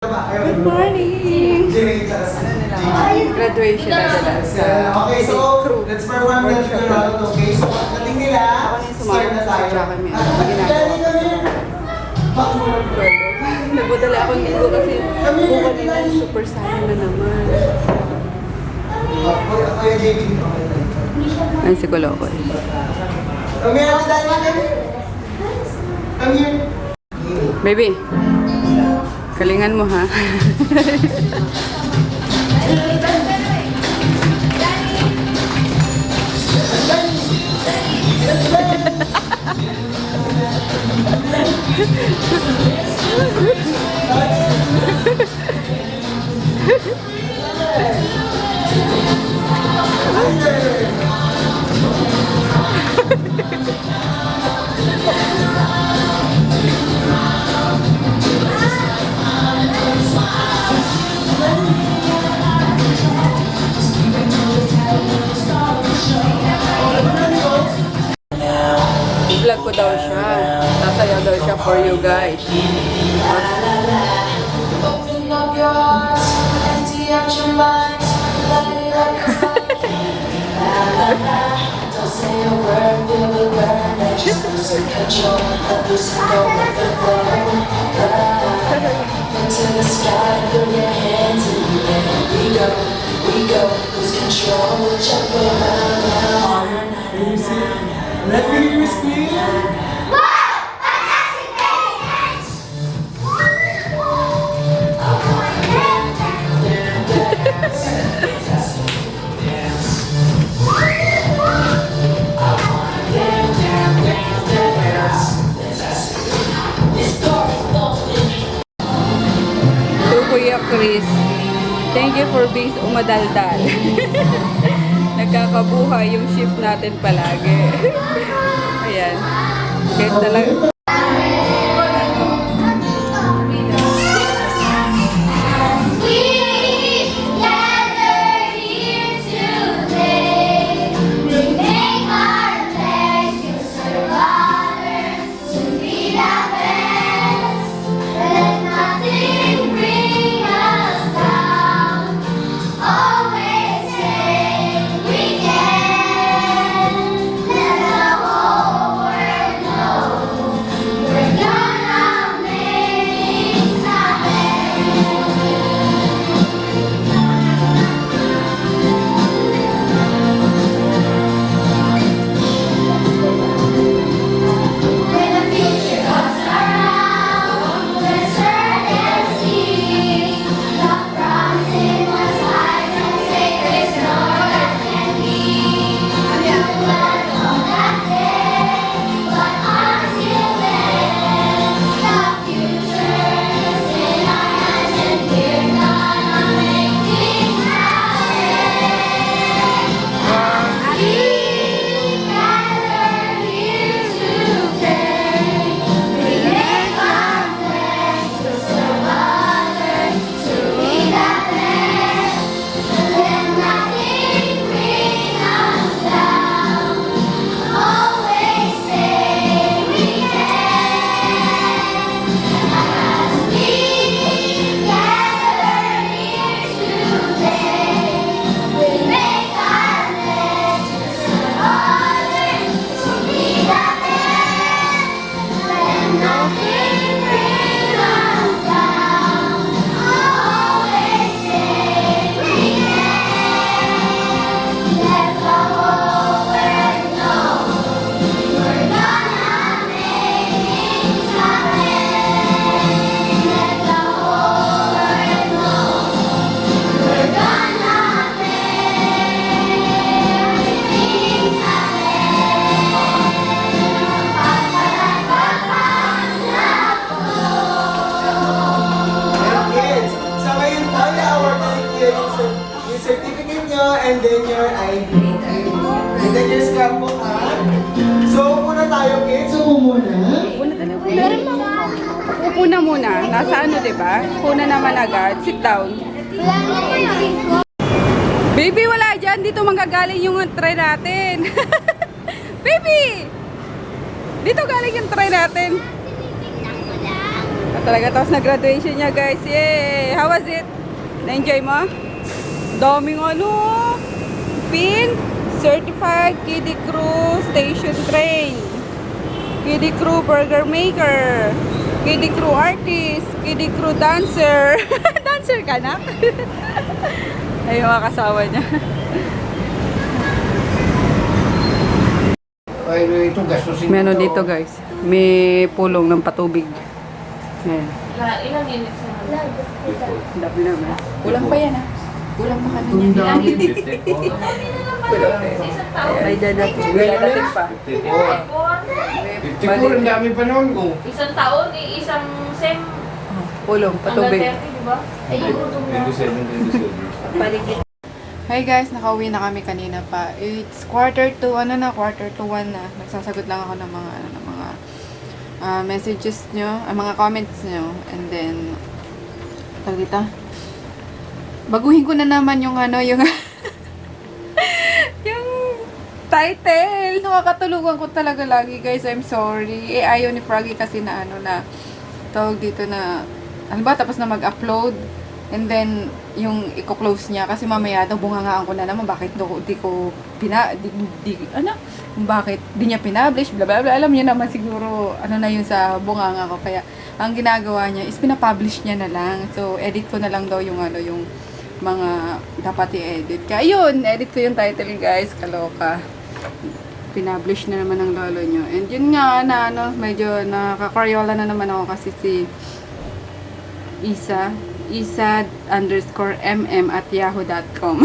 Good morning! Graduation na nila sa okay, so let's perform the round. Okay, so pagdating nila, start na tayo. Nagpadala akong linggo kasi buka nila super sana na naman. Kuya JB. Ay, si Kolokoy. Come here, come here. Baby, kalingan mo ha. I-vlog ko daw siya. Sasayaw daw siya for you guys. Open up your heart, empty out your mind, let it all don't say a word, feel the burn, let you lose control, losing go with the flow. Into the sky, throw your hands in the air, we go, lose control, jump around. Let me hear you scream. Kuya Chris, thank you for being umadaldal. Nagkakabuhay yung shift natin palagi. Ayan. Kahit talaga. And then your ID. And then your scrapbook, ha? So, muna tayo, kids. So, muna. Una muna. Nasa ano, diba? Una naman agad. Sit down. Baby, wala dyan. Dito manggagaling yung tray natin. Baby! Dito galing yung tray natin. Talaga, tapos na graduation niya, guys. Yay! how was it? Na-enjoy mo? Daming ano, pin, certified kiddie crew station train, kiddie crew burger maker, kiddie crew artist, kiddie crew dancer. Dancer ka na? Ay, mga kasama niya. Ay, ito gastusin May ano ito. dito guys, may pulong ng patubig. Ayan. Ilang minutes na? Dami naman. Kulang pa yan kulang pa kanina. Ang dami. Kulang pa yan. Ay, dadating pa. 54, ang dami pa noon. Isang taon, isang sem. Pulong, patubig. Hanggang 30, di ba? Ay, yung gutom na. Hi guys, nakauwi na kami kanina pa. It's quarter to 1 na. Nagsasagot lang ako ng mga messages nyo, mga comments nyo. And then, tawag dito. Baguhin ko na naman yung yung yung title. Nakakatulungan ko talaga lagi guys. I'm sorry. Ayaw ni Froggy kasi na tawag dito na tapos na mag-upload. And then, yung i-close niya, kasi mamaya daw bungangaan ko na naman, bakit bakit di niya pinablish, bla bla bla. Alam niyo naman siguro, na yun sa bunganga ko. Kaya, ang ginagawa niya is pinapublish niya na lang. So, edit ko na lang daw yung yung mga dapat i-edit. Kaya, yun, edit ko yung title guys, kaloka. Pinablish na naman ng lolo niyo. And yun nga, medyo nakaka-Crayola na naman ako kasi si isa_mm@yahoo.com.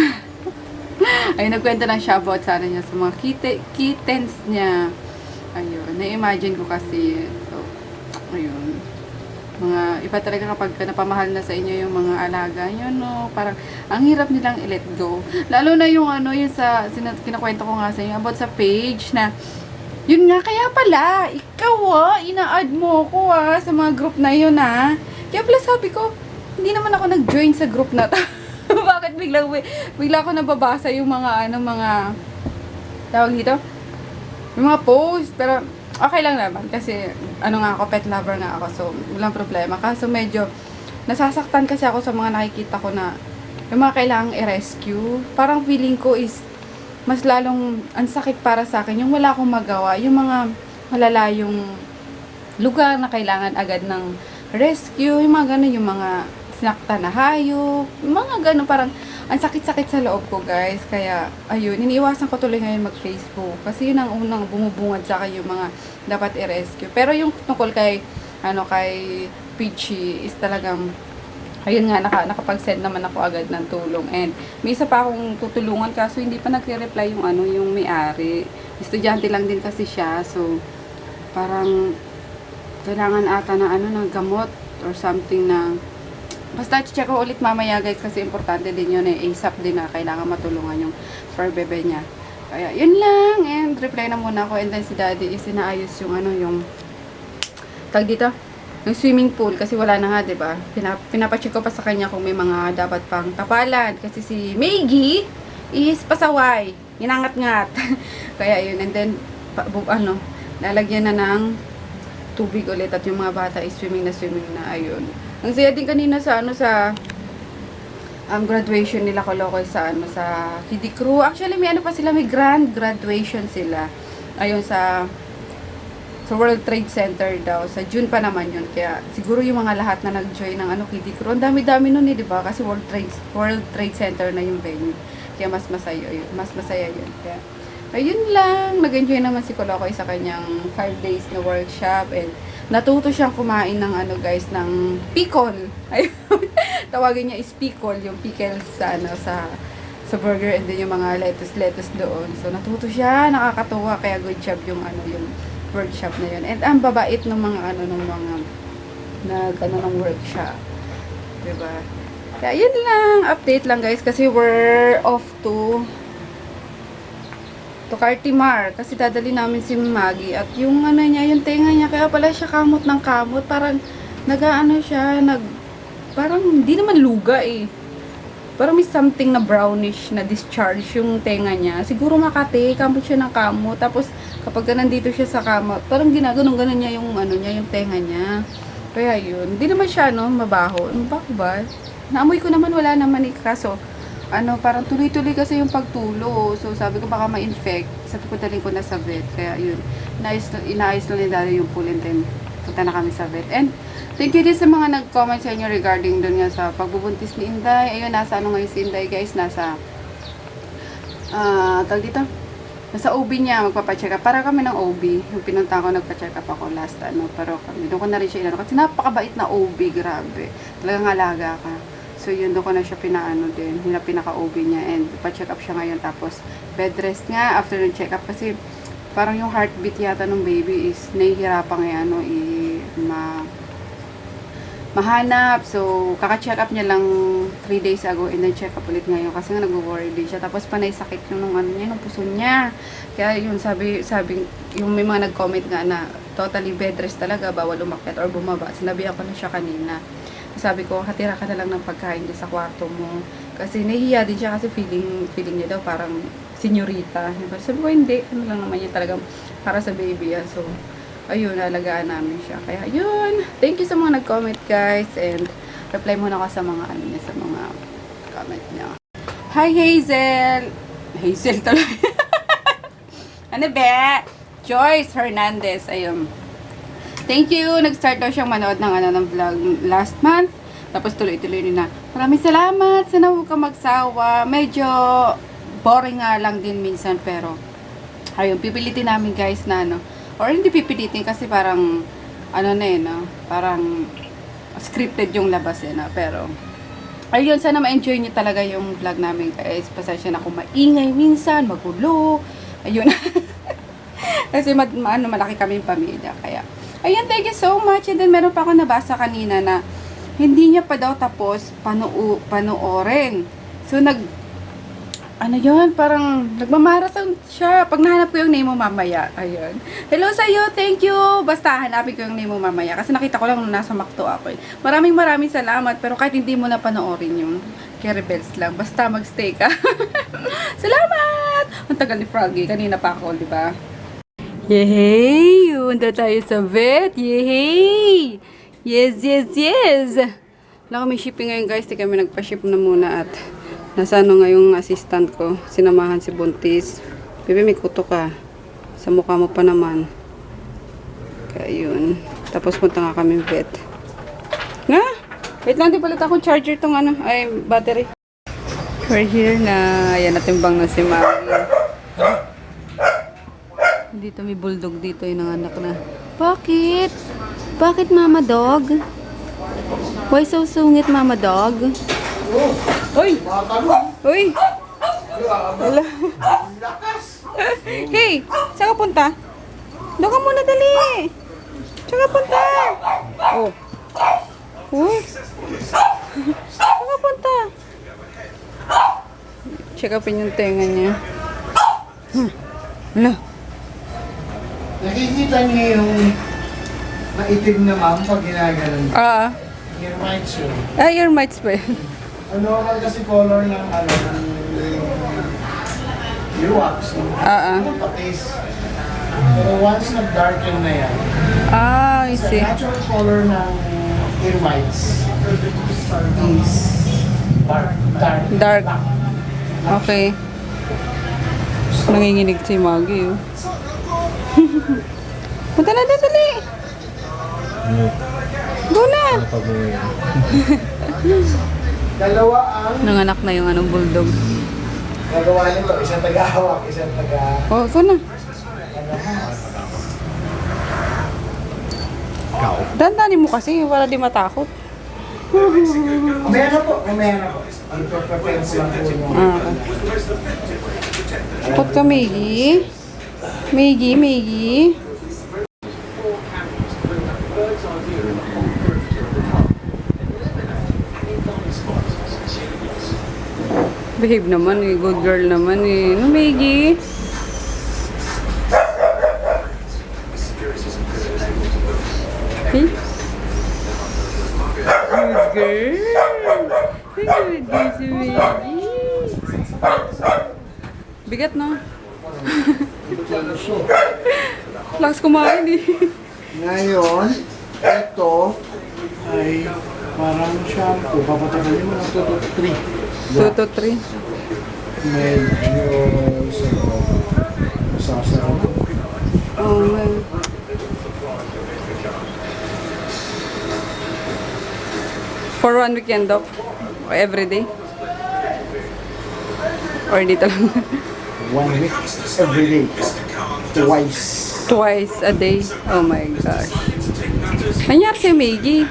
Ay, nagkwento lang siya about sa niya sa mga kittens niya. Ayun, na-imagine ko kasi. So, ayun. Iba talaga kapag napamahal na sa inyo yung mga alaga nyo, no? Parang, ang hirap nilang i-let go. Lalo na yung yung sa, kinakwento ko nga sa inyo about sa page na, yun nga, kaya pala, ikaw ina-add mo ko sa mga group na yun Kaya pala sabi ko, hindi naman ako nag-join sa group na to. Bakit bigla ako nababasa yung mga tawag dito? Yung mga post. Pero, okay lang naman. Kasi, ako, pet lover nga ako. So, walang problema. Kaso medyo, nasasaktan kasi ako sa mga nakikita ko na, yung mga kailangang i-rescue. Parang feeling ko is, mas lalong, ang sakit para sa akin, yung wala akong magawa. Yung mga malalayong lugar na kailangan agad ng rescue, yung mga ganun, yung mga sinakta na hayop, yung mga ganun, parang ang sakit-sakit sa loob ko guys. Kaya ayun, iniiwasan ko tuloy ngayon mag-Facebook kasi yun ang unang bumubungad sa akin yung mga dapat i-rescue. Pero yung tungkol kay Peachy is talagang ayun nga, nakapag-send naman ako agad ng tulong. And may isa pa akong tutulungan kaso hindi pa nagre-reply yung yung may-ari. Estudyante lang din kasi siya. So parang kailangan ata na ng gamot or something na basta check ko ulit mamaya guys kasi importante din yun ASAP din na kailangan matulungan yung fur bebe niya. Kaya yun lang, and reply na muna ako. And then si daddy is inaayos yung yung tag dito, yung swimming pool kasi wala na nga, diba? Pinapacheck ko pa sa kanya kung may mga dapat pang tapalan kasi si Maggie is pasaway, ginangat-ngat. Kaya yun, and then lalagyan na ng tubig ulit at yung mga bata is swimming na ayun. Ang saya din kanina sa graduation nila Kolokoy sa kiddie crew. Actually may pa sila, may grand graduation sila. Ayun sa World Trade Center daw. Sa June pa naman yun. Kaya siguro yung mga lahat na nag-join ng kiddie crew. Ang dami-dami nun di ba? Kasi World Trade Center na yung venue. Kaya mas masaya yun. Kaya ayun lang, nag-enjoy naman si Kolokoy sa kanyang 5 days na workshop and natuto siyang kumain ng guys, ng pickle. Ayun. Tawagin niya is pickle, yung pickles sa burger and then yung mga lettuce doon. So natuto siya, nakakatuwa, kaya good job yung yung workshop na yun. And ang babait ng mga ng workshop. Diba? Kaya yun lang, update lang guys kasi we're off to Cartimar kasi dadali namin si Maggie at yung niya, yung tenga niya, kaya pala siya kamot ng kamot, parang parang hindi naman luga parang may something na brownish na discharge yung tenga niya, siguro Makati, kamot siya ng kamot, tapos kapag nandito siya sa kamot, parang ginaganon niya yung yung tenga niya, Kaya yun, hindi naman siya, no, mabaho. Ano ba ba? Naamoy ko naman, wala naman eh. Kaso, parang tuloy-tuloy kasi yung pagtulo. So, sabi ko baka ma-infect. Sabi ko, daling ko na sa vet. Kaya yun, inaayos na ni Daddy yung pool and then punta na kami sa vet. And, thank you din sa mga nag-comment sa inyo regarding dun nga sa pagbubuntis ni Inday. Ayun, nasa ano ngayon si Inday, guys. Nasa, tawag dito? Nasa OB niya, magpapacheck up. Para kami ng OB. Yung pinunta ko, nagpa-check up ako last, pero kami. Doon ko na rin siya inano. Kasi napakabait na OB, grabe. Talagang alaga ka. So, yun, doon ko na siya pinaano din. Yung pinaka-OB niya. And, pa-check up siya ngayon. Tapos, bed rest nga after ng check up. Kasi, parang yung heartbeat yata ng baby is nahihirapan ngayon, mahanap. So, kaka-check up niya lang 3 days ago and then check up ulit ngayon kasi nga nag-worry din siya. Tapos panay sakit yung nung puso niya. Kaya yun, sabi, yung may mga nag-comment nga na totally bed rest talaga, bawal umakyat or bumaba. Sinabihan ko na siya kanina. Sabi ko, hatira ka na lang ng pagkain dyan sa kwarto mo. Kasi nahihiya din siya kasi feeling niya daw parang senyorita. Sabi ko, hindi. Ano lang naman yun talagang para sa baby yan. So, ayun, nalagaan namin siya. Kaya, yun. Thank you sa mga nag-comment, guys. And, reply muna ako sa mga, sa mga comment niya. Hi, Hazel! Hazel talaga. Ano ba? Joyce Hernandez. Ayun. Thank you. Nag-start daw siyang manood ng vlog last month. Tapos tuloy-tuloy na. Maraming salamat. Sana huwag ka magsawa. Medyo boring nga lang din minsan. Pero, ayun, pipilitin namin, guys, na or hindi pipilitin kasi parang parang scripted yung labas pero ayun, sana ma-enjoy niyo talaga yung vlog namin, guys. Pasensya na kung maingay minsan, magulo, ayun. Kasi malaki kaming pamilya, kaya ayun, thank you so much. And then meron pa ako nabasa kanina na hindi niya pa daw tapos panoorin. So parang nagmamarathon siya. Pag nahanap ko yung name mo mamaya. Ayun. Hello sa'yo, thank you. Basta hanapin ko yung name mo mamaya. Kasi nakita ko lang nung nasa Macdo ako. Maraming salamat. Pero kahit hindi mo na panoorin yung Rebels lang. Basta magstay ka. Salamat! Ang tagal ni Froggy. Kanina pa ako, di ba? Yehey! Punta tayo sa vet. Yehey! Yes! Wala kami shipping ngayon, guys. Di kami nagpa-ship na muna at nasa nga yung assistant ko. Sinamahan si Buntis. Bebe, may kuto ka. Sa mukha mo pa naman. Kaya yun. Tapos punta nga kami vet. Nga? Wait lang, di palit akong charger tong battery. We're here na. Ayan, natimbang na si Maggie. Dito may bulldog dito yung anak na. Bakit? Bakit, Mama Dog? Why so sungit, Mama Dog? Uy! Uy! Wala. Hey! Saan ka punta? Doon ka muna, dali! Saan ka punta? Oh. Uy! Saan ka punta? Check upin yung tenga niya. Wala. Nakikita niyo yung maitim na ma'am pag ginagalan. Your mic yun. Your mites ba yun? Normal kasi color ng earwax. Ano patis. Pero once nag-darken na yan, I sa see. natural color ng earwax is dark. Dark. Okay. Nanginginig si Maggie. Punta na, dali! Go na! Dalawa ang Nanganak na yung bulldog. nagawa nito. Isang taga-hawak, isang taga... Oh, ikaw na. Dandanin mo kasi para di matakot. Mamaya na po. Ipag-prepense lang po yung... Takot ka, Maggie. Maggie. Behave naman eh. Good girl naman eh. No, Maggie? Okay. Good girl. Good girl si Maggie. Bigat, no? Lakas kumain eh. Ngayon, Ito ay parang shampoo. Papatagalin mo ng 2 to 3. 2 to 3. Medyo masasarap. Oh, well. For 1 weekend off? Or every day? Or dito lang? 1 week, every day. Twice. Twice a day? Oh my gosh. Nangyari si Meiji.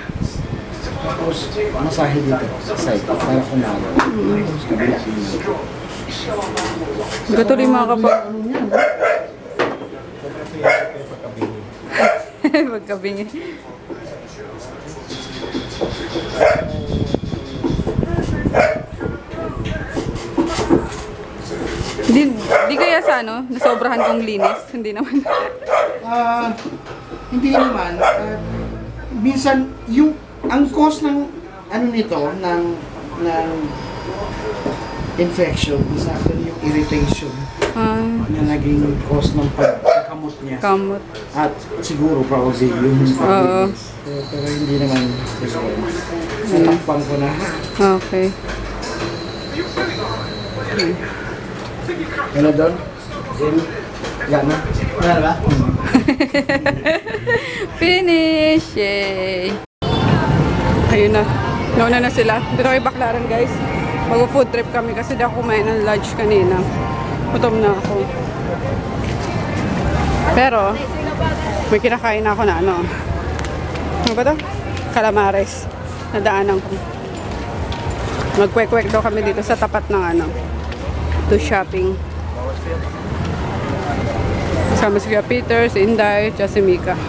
Tapos, masahe dito. Sa side. Para kumalo. Tapos, kabila. Gatuloy mga kapag... Pagkabingi. Di kaya sa ano, nasobrahan kong linis? Hindi naman. Hindi naman. Minsan, ang cause ng ano nito, ng infection is actually yung irritation na naging cause ng pagkamot niya. Kamot. At siguro probably yung Oo. pero hindi naman natakpan ko na. Okay. Ano doon? Gana? Gana ba? Finish! Yay! Ayun na. Nauna na sila. Dito kami Baclaran, guys. Mag-food trip kami kasi di ako kumain ng lunch kanina. Gutom na ako. Pero, may kinakain ako na ano. Ano ba to? Calamares. Nadaanan ko. Magkwek-kwek daw kami dito sa tapat ng ano. To shopping. Kasama si Kuya Peter, si Inday, at si Mika.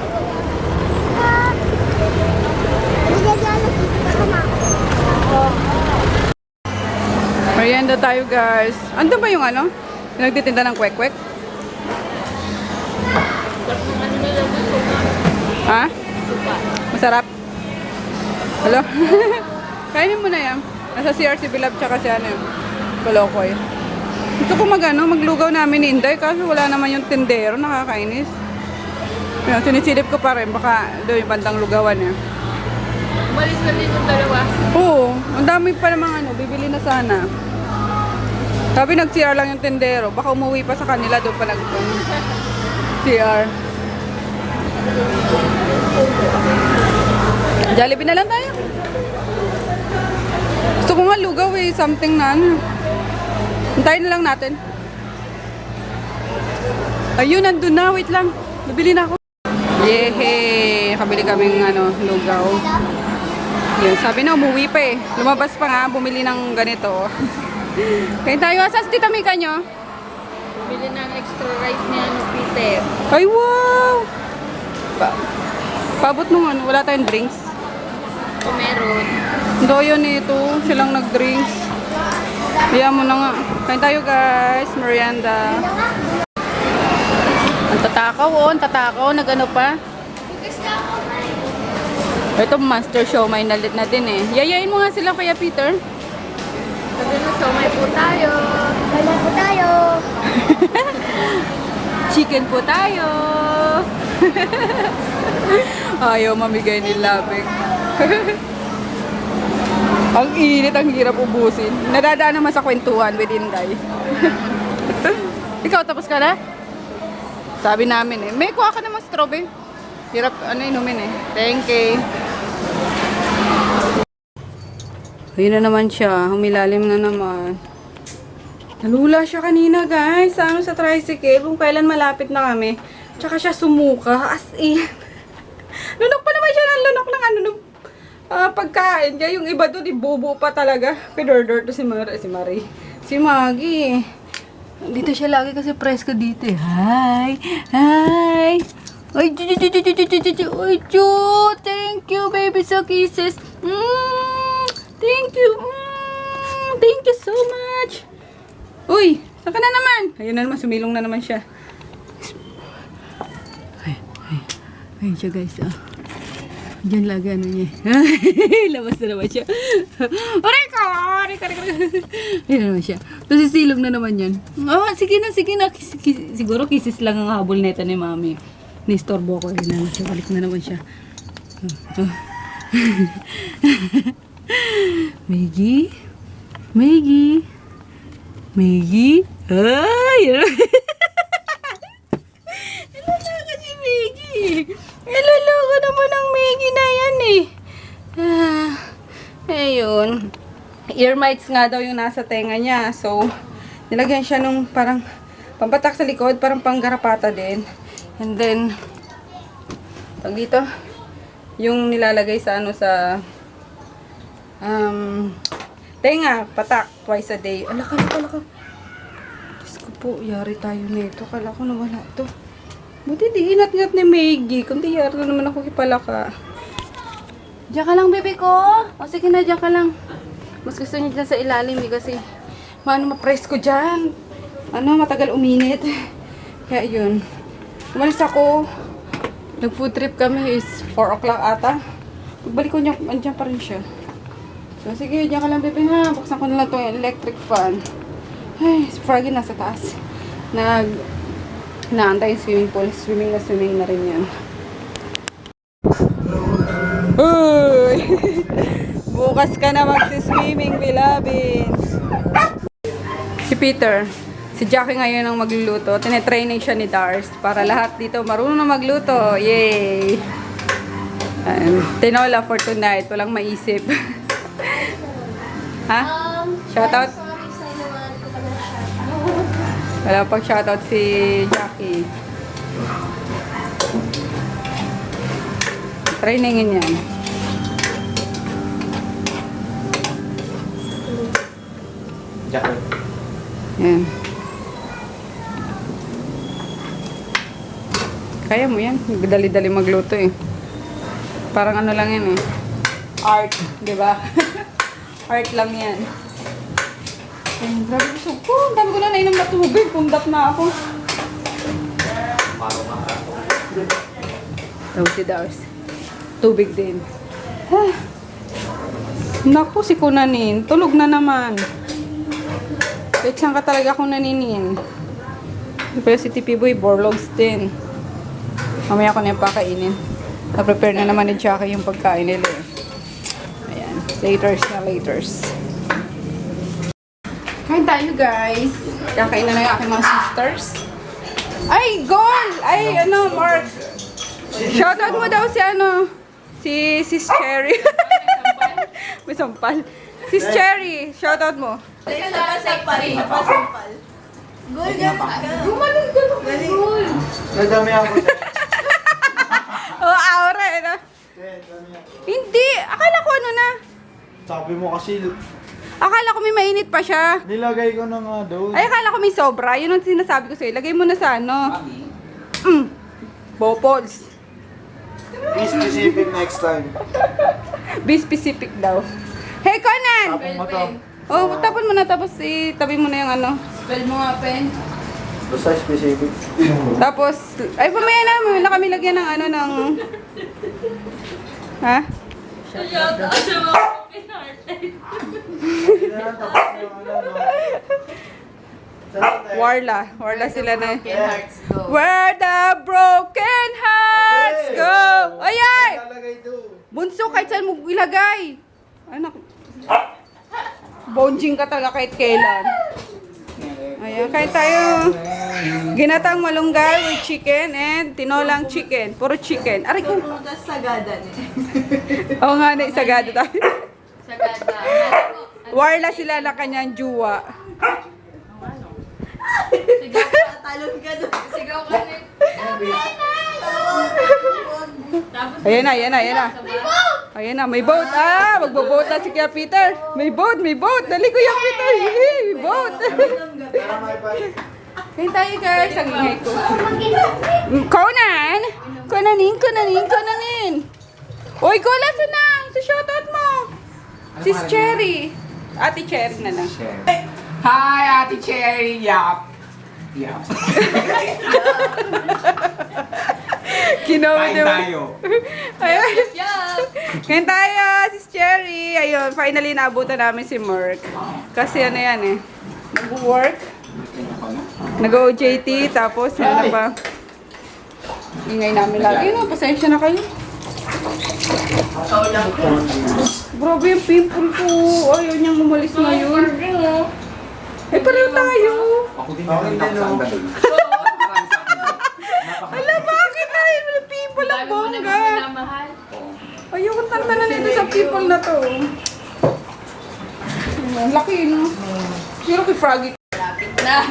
Merienda tayo, guys. Ando ba yung ano? Yung nagtitinda ng kwek-kwek? Ha? Masarap? Hello? Kainin mo na yan. Nasa CRC Bilab tsaka si ano yung Kolokoy. Gusto ko maglugaw namin ni Inday kasi wala naman yung tindero, nakakainis. Kaya sinisilip ko pa rin, baka doon yung bandang lugawan niya. Umalis na din yung dalawa. Oo, ang dami pa namang ano, bibili na sana. Sabi nag-CR lang yung tindero, baka umuwi pa sa kanila, doon pa CR. Jollibee na lang tayo. Gusto ko nga lugaw something na ano. Hintayin na lang natin. Ayun, nandun na. Wait lang. Nabili na ako. Yehey! Nakabili kaming lugaw. Yun, sabi na umuwi pa eh. Lumabas pa nga, bumili ng ganito. Kain tayo. Saan si Tita Mika nyo? Bili ng extra rice ni Peter. Ay, wow! Paabot nung wala tayong drinks. O meron. Doyo nito, silang nag-drinks. Kaya mo na nga. Kain tayo guys, merienda. Ang tatakaw, nag-ano pa. Ito master siomay na din eh. Yayain mo nga sila Kuya Peter. Sabi mo, somay po tayo. Wala po tayo. Chicken po tayo. Ayaw mamigay ni Labing. Ang init, ang hirap ubusin. Nadadaan naman sa kwentuhan with Inday. Ikaw, tapos ka na? Sabi namin eh. May kuha ka naman strawberry. Hirap, inumin eh. Thank you. Ayun na naman siya. Humilalim na naman. Nalula siya kanina guys. Sa tricycle. Kung kailan malapit na kami. Tsaka siya sumuka. As in. Lunok pa naman siya ng lunok ng pagkain. Kaya yung iba doon, ibubo pa talaga. Pinordor to si Marie. Si Maggie. Dito siya lagi kasi presko dito eh. Hi! Hi! Ay, thank you, baby, so kisses. Thank you. Thank you so much. Uy, saan ka na naman? Ayun na naman, sumilong na naman siya. Ayun siya guys, Diyan lagi niya. Labas na naman siya. Aray ka! Ayun na naman siya. Tapos sisilong na naman yan. Sige na. Siguro kisis lang ang habol nito ni Mami. Nistorbo ko. Ayun na naman siya. Balik na naman siya. Maggie? Maggie? Maggie? Ay! Niloloko si Maggie. Niloloko naman ang Maggie na yan eh. Ayun. Ear mites nga daw yung nasa tenga niya. So, nilagyan siya nung parang pampatak sa likod, parang panggarapata din. And then, tag dito, yung nilalagay sa ano sa tenga, patak, twice a day. Alaka. Diyos ko po, yari tayo nito. Kala ko nawala to. Buti di inat-ngat ni Maggie. Kundi yari na naman ako kipalaka. Diyan ka lang, bebe ko. O sige na, diyan ka lang. Mas gusto niya dyan sa ilalim eh, kasi ma-press ko dyan. Matagal uminit. Kaya yun. Umalis ako. Nag-food trip kami is 4 o'clock ata. Pagbalik ko niya, andyan pa rin siya. So, sige, diyan ka lang, bebe, ha. Buksan ko na lang itong electric fan. Ay, si Froggy nasa taas. Naantay yung swimming pool. Swimming na rin yan. Uy! Bukas ka na magsiswimming, Bilabin. Si Peter. Si Jackie ngayon ang magluluto. Tinetraining siya ni Dars para lahat dito marunong na magluto. Yay! Tinola for tonight. Walang maisip. Ha? Shoutout? Wala pang shoutout si Jackie. Trainingin yan. Yan. Kaya mo yan. Dali-dali magluto eh. Parang ano lang yan eh. Art. Diba? Art lang yan. Ay, grabe gusto ko. Ang dami ko na nainom na tubig. Pumdap na ako. Daw si Dars. Tubig din. Naku, si Kunanin. Tulog na naman. Wait lang ka talaga kung naninin. Pero si Tipi Boy, borlogs din. Mamaya ko na yung pakainin. Na-prepare na naman ni Jackie yung pagkain nila eh. Ayan. Laters. Kain tayo, guys. Kakain na lang yung aking mga sisters. Ay, goal! Ay, Mark. Shoutout mo daw si Sis Cherry. May sampal. Sis Cherry, shoutout mo. Nadami ako. Oh, aura eh, no? Hindi. Akala ko na. Sabi mo kasi, Akala ko may mainit pa siya. nilagay ko na nga doon. Ay, akala ko may sobra. Yun ang sinasabi ko sa'yo. Lagay mo na sa Bopols. Be specific next time. Be specific daw. Hey, Conan! Tapos mo to. Oh, tapon mo na. Tapos tabi mo na yung Spell mo nga, pen. Basta specific. Tapos, ay, pamaya na kami lagyan ng Ha? Warla sila na. Where the broken hearts go. Ay! Lalagay doon. Bunso, kahit saan mo ilagay. Anak. Bonjing ka talaga kahit kailan. Ayan, kain tayo. Ginatang malunggay with chicken and tinolang chicken. Puro chicken. Aray ko. Sagada niya. Oo nga na, sagada tayo. Sagada. Warla sila na kanyang juwa. Sigaw ka, talon ka doon. Sigaw ka na. Ayan na. Ayan na, may boat. Magbo-boat na si Kuya Peter. May boat. Dali Kuya Peter. May boat. Tara, may pa. Kain tayo, guys. Ang ingay ko. Conan! Conanin! Uy, Cola, sana! Sa shoutout mo! Sis Cherry. Ate Cherry na lang. Hi, Ate Cherry! Yap! Kinawa Kain naman. tayo! Ayun. Kain tayo, Sis Cherry. Ayun, finally naabutan namin si Merk. Kasi yan eh. Nag-work. Nag-OJT. Tapos, pa. Ingay namin lagi. Pasensya na kayo. Grabe yung pimple ko. Ayaw niyang umalis ngayon. Eh, pareho tayo. Ako din naman ako sa andalay. Ala, bakit na? May pimple ang bongga. Ayoko tanda na nito sa pimple na to. Ang laki, no? Pero kay Froggy. Lapit na.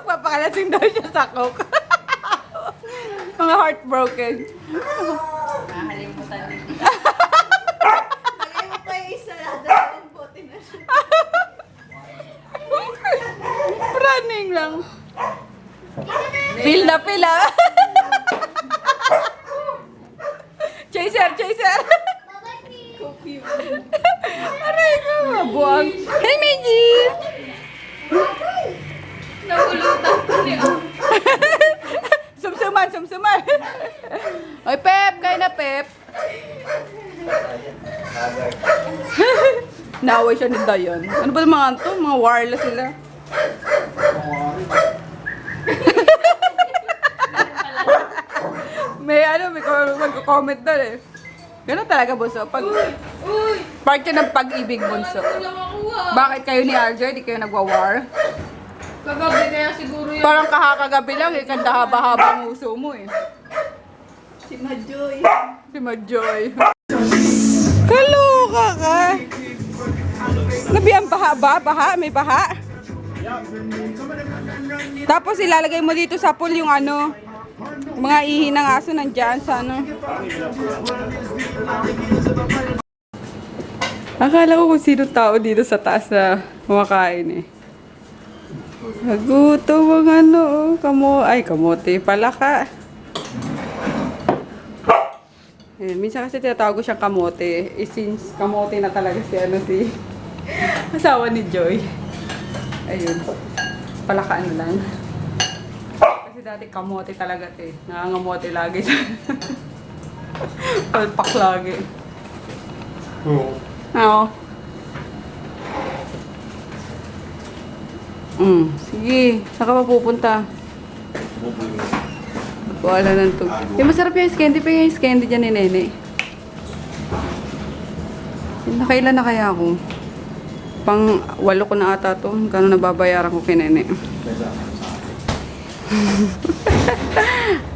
Papakalasing daw siya sa coke. Mga heartbroken. Nakalimutan din. Lagay mo pa yung isa na dalawang bote na siya. Running lang. Feel na feel, ah. Chaser, chaser. Aray ko, mabuang. Hey, Meiji! Nahulutan ko niya. Sumsuman, sumsuman. Oy, Pep, kain na, Pep. Naaway siya ni Dayan. Ano ba mga to? Mga wireless sila. May magko-comment doon eh. Ganun talaga, bunso. Part yun ng pag-ibig, bunso. Bakit kayo ni Alger, di kayo nagwa-war? Kagabi kaya siguro yun. Parang kahakagabi lang eh, kanda haba-haba ang uso mo eh. Si Majoy. Si Majoy. Kaloka ka! Nabiyan baha ba? Baha? May baha? Tapos ilalagay mo dito sa pool yung ano, mga ihi ng aso nandyan sa ano. Akala ko kung sino tao dito sa taas na kumakain eh. Nagutom ang ano, kamote pala ka. Eh, minsan kasi tinatawag ko siyang kamote. Eh, since kamote na talaga si asawa ni Joy. Ayun. Palakaan lang. Kasi dati kamote talaga ito eh. Nangangamote lagi. Palpak lagi. Oo. Sige. Saan ka pa pupunta? Wala ng tug. Yung masarap yung candy pa yung candy dyan ni Nene. Nakailan na kaya ako? Pang 8 ko na ata to. Kano nababayaran ko kay Nene.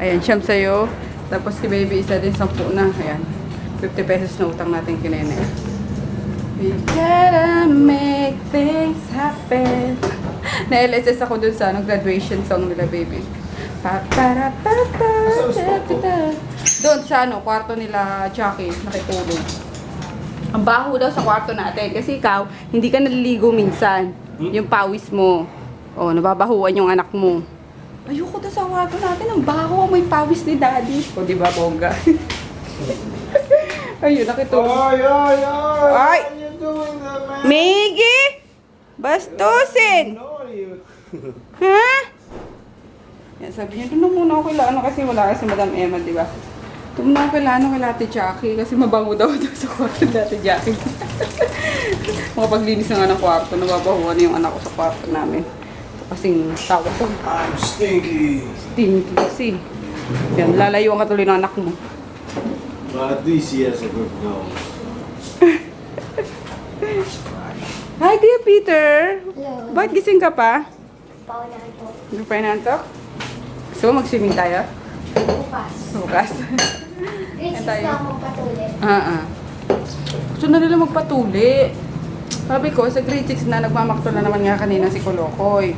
Ayan, siyam sa'yo. Tapos si baby isa din 10 na. Ayan. 50 pesos na utang natin kay Nene. We gotta make things happen. Na-LSS ako dun sa graduation song nila, baby. Doon sa kwarto nila Jackie, nakitulog. Ang baho daw sa kwarto natin. Kasi ikaw, hindi ka naliligo minsan. Yung pawis mo. O, nababahuan yung anak mo. Ayoko daw sa kwarto natin. Ang baho, may pawis ni daddy. O, di ba, bongga? Ayun, nakitulog. Ay! Ay! What are you doing, man? Miggy! Bastusin! Ha? Yan, sabi niya, doon na muna ako kailangan kasi wala kasi Madam Emma, di ba? Doon na ako kailangan kay Ate Jackie kasi mabango daw sa kwarto ni Ate Jackie. Makapaglinis na nga ng kwarto, nababahuan yung anak ko sa kwarto namin. Kasing tawag ko. I'm stinky. Stinky kasi. Yan, lalayuan ka tuloy ng anak mo. But at least he has a good nose. Hi, Kuya Peter! Hello. Bakit gising ka pa? Paunahan po. Hindi pa inantok? So, mag-swimming tayo? Bukas. Bukas. Grade 6 tayo. na ako patuloy. Gusto na nila magpatuli. Sabi ko, sa grade 6 na, nagmamakto na naman nga kanina si Kolokoy.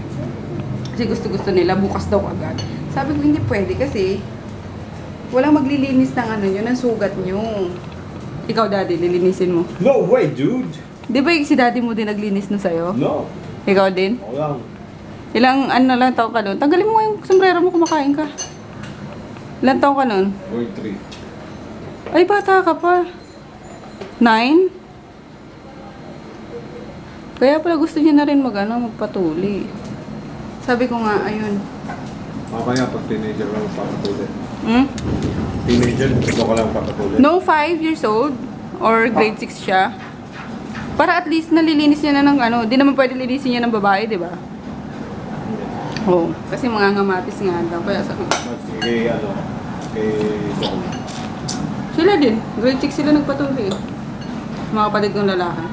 Kasi gusto-gusto nila, bukas daw agad. Sabi ko, hindi pwede kasi walang maglilinis ng ano nyo, ng sugat nyo. Ikaw, Daddy, lilinisin mo. No way, dude! Di ba si Daddy mo din naglinis na sa'yo? No. Ikaw din? Ako lang. Ilang ano lang taon ka nun? Tanggalin mo yung sombrero mo, kumakain ka. Ilang taon ka nun? Going 3. Ay, bata ka pa. 9? Kaya pala gusto niya na rin magpatuli. Sabi ko nga, ayun. Mamaya pag teenager lang papatuloy. Teenager, gusto ko lang papatuloy. No, 5 years old. Or grade 6 siya. Para at least nalilinis niya na ng ano. Di naman pwede linisin niya ng babae, di ba? Oo. Kasi mga ngamatis nga daw. Kaya sabi ko. Kay John. Si Sila din. Grade 6 sila nagpatuloy. Mga kapatid kong lalaki.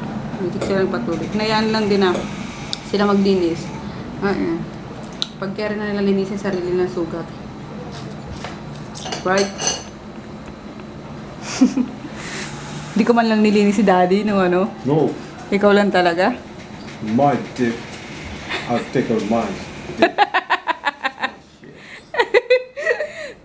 Grade 6 sila nagpatuloy. Nayaan lang din na sila maglinis. Pag kaya na nila linisin sarili ng sugat. Right? Di ko man lang nilinis si daddy nung ano. No, Ikaw lang talaga. my dick. I'll take her mine.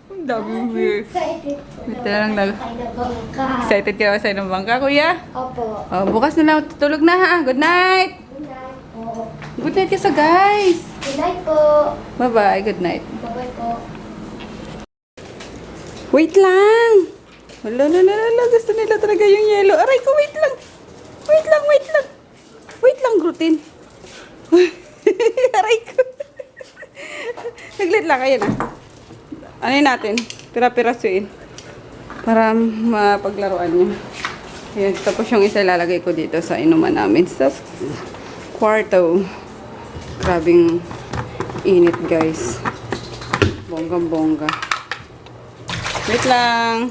Ang dami weird. Excited. Ito lang lang. Kain na bangka. Excited ka na sa ng bangka, kuya? Opo. Oh, bukas na lang tutulog na ha. Good night! Good night po. Good night ka sa guys! Good night po. Bye-bye. Good night. Bye-bye po. Wait lang! Wala. Gusto nila talaga yung yellow. Aray ko, wait lang! Wait lang. Wait lang, Grutin. Aray ko. Saglit lang, ayan ah. Ano yun natin? Pira-pirasuin. Para mapaglaruan niya. Ayan, tapos yung isa lalagay ko dito sa inuman namin. Sa kwarto. Grabing init, guys. Bonggang-bongga. Wait lang.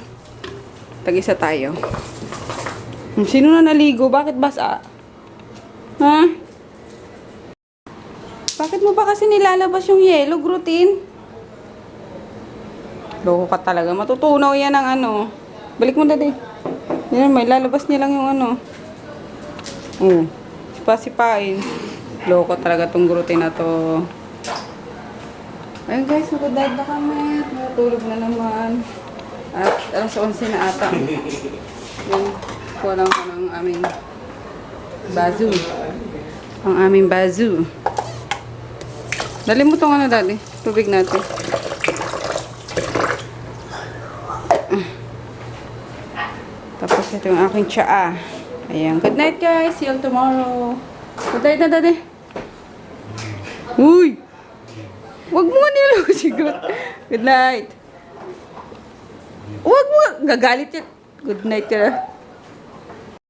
Tag-isa tayo. Sino na naligo? Bakit basa? Ha? Bakit mo ba kasi nilalabas yung yellow, Grutin? Loko ka talaga. Matutunaw yan ang ano. Balik mo dali. Yan, may lalabas niya lang yung ano. Sipa-sipain. Loko talaga tong Grutin na to. Ayun guys, magdadad na kami. Natulog na naman. At alas 11 na ata. Yan. Kuha lang ko ng aming bazoo. Ang aming bazoo. Dali mo tong ano, dali. Tubig natin. Tapos ito yung aking tsaa. Ayan. Good night guys. See you tomorrow. Good night na, dali. Uy! Wag mo nilo siguro. Good night. Wag mo. Gagalit yan. Good night ka na.